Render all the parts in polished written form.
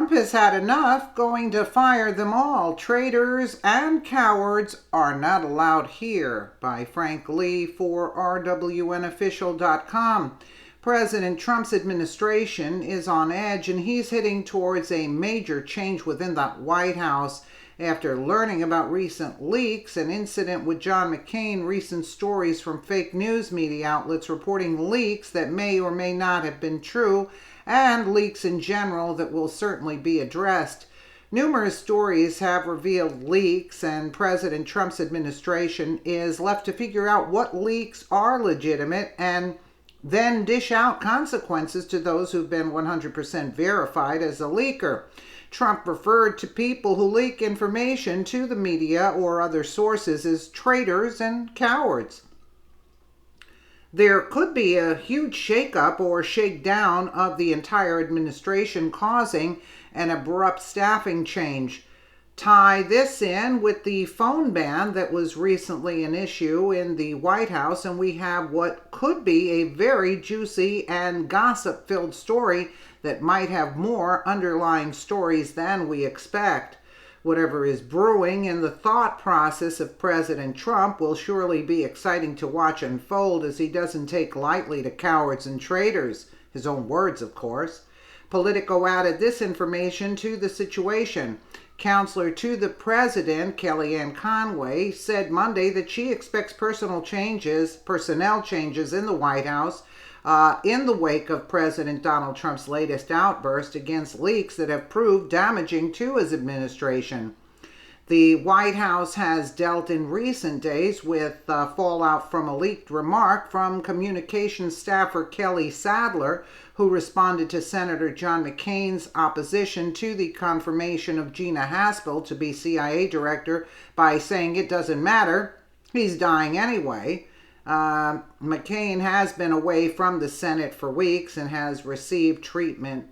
Trump has had enough, going to fire them all. Traitors and cowards are not allowed here. By Frank Lee for RWNofficial.com. President Trump's administration is on edge, and he's heading towards a major change within the White House after learning about recent leaks, an incident with John McCain, recent stories from fake news media outlets reporting leaks that may or may not have been true, and leaks in general that will certainly be addressed. Numerous stories have revealed leaks, and President Trump's administration is left to figure out what leaks are legitimate and then dish out consequences to those who've been 100% verified as a leaker. Trump referred to people who leak information to the media or other sources as traitors and cowards. There could be a huge shakeup or shakedown of the entire administration, causing an abrupt staffing change. Tie this in with the phone ban that was recently an issue in the White House, and we have what could be a very juicy and gossip-filled story that might have more underlying stories than we expect. Whatever is brewing in the thought process of President Trump will surely be exciting to watch unfold, as he doesn't take lightly to cowards and traitors. His own words, of course. Politico added this information to the situation. Counselor to the president, Kellyanne Conway, said Monday that she expects personnel changes in the White House in the wake of President Donald Trump's latest outburst against leaks that have proved damaging to his administration. The White House has dealt in recent days with fallout from a leaked remark from communications staffer Kelly Sadler, who responded to Senator John McCain's opposition to the confirmation of Gina Haspel to be CIA director by saying it doesn't matter, he's dying anyway. McCain has been away from the Senate for weeks and has received treatment.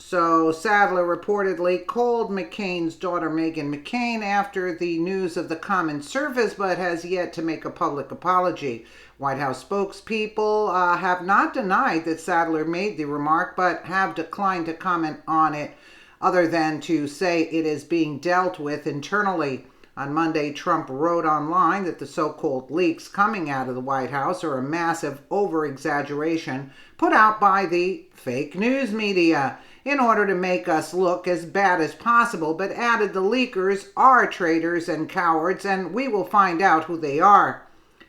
So Sadler reportedly called McCain's daughter Meghan McCain after the news of the common service, but has yet to make a public apology. White House spokespeople have not denied that Sadler made the remark, but have declined to comment on it, other than to say it is being dealt with internally. On Monday, Trump wrote online that the so-called leaks coming out of the White House are a massive over-exaggeration put out by the fake news media in order to make us look as bad as possible, but added the leakers are traitors and cowards, and we will find out who they are.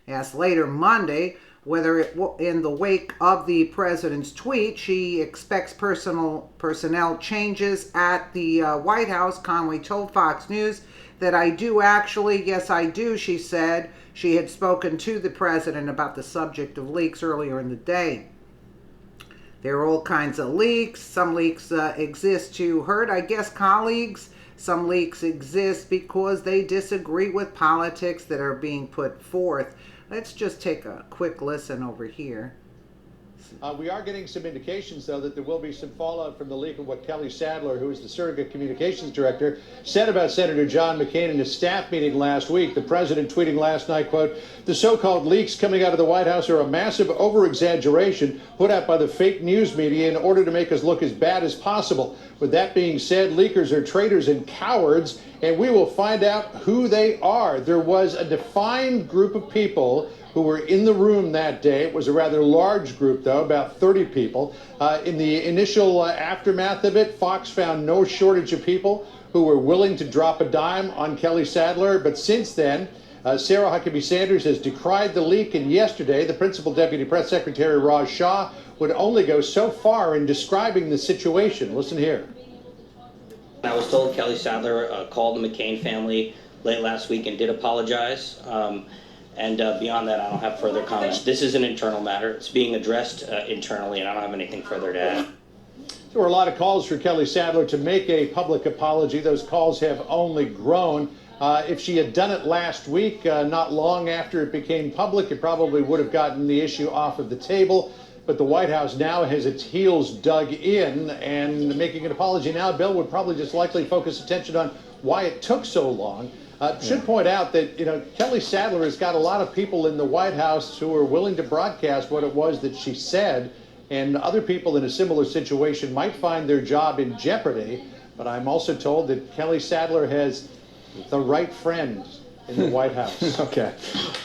Asked later Monday whether in the wake of the president's tweet she expects personnel changes at the White House, Conway told Fox News that I do actually, yes I do, she said. She had spoken to the president about the subject of leaks earlier in the day. There are all kinds of leaks. Some leaks exist to hurt, I guess, colleagues. Some leaks exist because they disagree with politics that are being put forth. Let's just take a quick listen over here. We are getting some indications, though, that there will be some fallout from the leak of what Kelly Sadler, who is the surrogate communications director, said about Senator John McCain in his staff meeting last week. The president tweeting last night, quote, "The so-called leaks coming out of the White House are a massive over-exaggeration put out by the fake news media in order to make us look as bad as possible. With that being said, leakers are traitors and cowards, and we will find out who they are." There was a defined group of people who were in the room that day. It was a rather large group, though, about 30 people. In the initial aftermath of it, Fox found no shortage of people who were willing to drop a dime on Kelly Sadler. But since then, Sarah Huckabee Sanders has decried the leak, and yesterday the principal deputy press secretary, Raj Shah, would only go so far in describing the situation. Listen here. I was told Kelly Sadler called the McCain family late last week and did apologize. And beyond that, I don't have further comments. This is an internal matter. It's being addressed internally, and I don't have anything further to add. There were a lot of calls for Kelly Sadler to make a public apology. Those calls have only grown. If she had done it last week, not long after it became public, it probably would have gotten the issue off of the table. But the White House now has its heels dug in, and making an apology now, Bill, would probably just likely focus attention on why it took so long. Should point out that, Kelly Sadler has got a lot of people in the White House who are willing to broadcast what it was that she said. and other people in a similar situation might find their job in jeopardy. But I'm also told that Kelly Sadler has the right friend in the White House. Okay.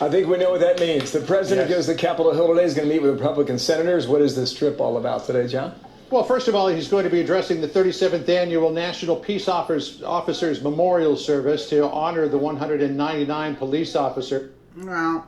I think we know what that means. The president goes to Capitol Hill today. He's going to meet with Republican senators. What is this trip all about today, John? Well, first of all, he's going to be addressing the 37th Annual National Peace Officers Memorial Service to honor the 199 police officers. Well,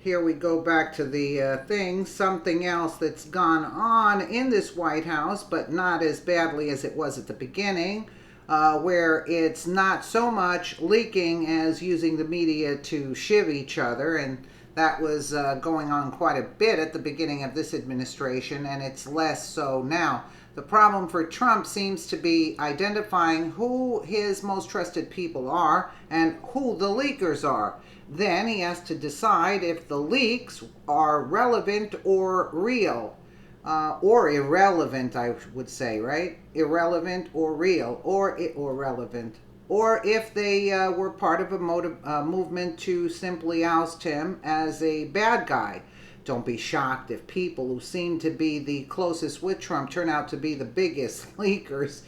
here we go back to the thing. Something else that's gone on in this White House, but not as badly as it was at the beginning, where it's not so much leaking as using the media to shiv each other, and that was going on quite a bit at the beginning of this administration, and it's less so now. The problem for Trump seems to be identifying who his most trusted people are and who the leakers are. Then he has to decide if the leaks are relevant or real. Or irrelevant, I would say, right? Irrelevant or real, or relevant. Or if they were part of a movement to simply oust him as a bad guy. Don't be shocked if people who seem to be the closest with Trump turn out to be the biggest leakers.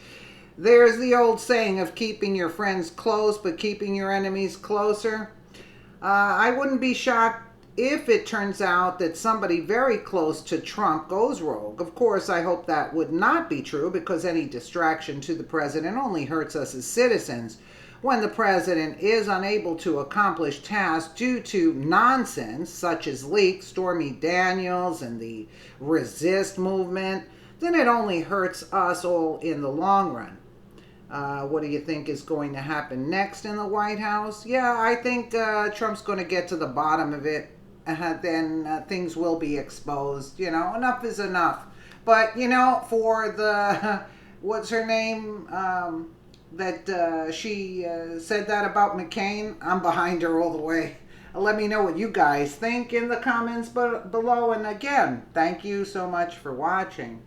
There's the old saying of keeping your friends close but keeping your enemies closer. I wouldn't be shocked if it turns out that somebody very close to Trump goes rogue. Of course, I hope that would not be true, because any distraction to the president only hurts us as citizens. When the president is unable to accomplish tasks due to nonsense, such as leaks, Stormy Daniels, and the resist movement, then it only hurts us all in the long run. What do you think is going to happen next in the White House? Yeah, I think Trump's going to get to the bottom of it. Then things will be exposed. You know, enough is enough. But, you know, for the, what's her name, that she said that about McCain, I'm behind her all the way. Let me know what you guys think in the comments below. And again, thank you so much for watching.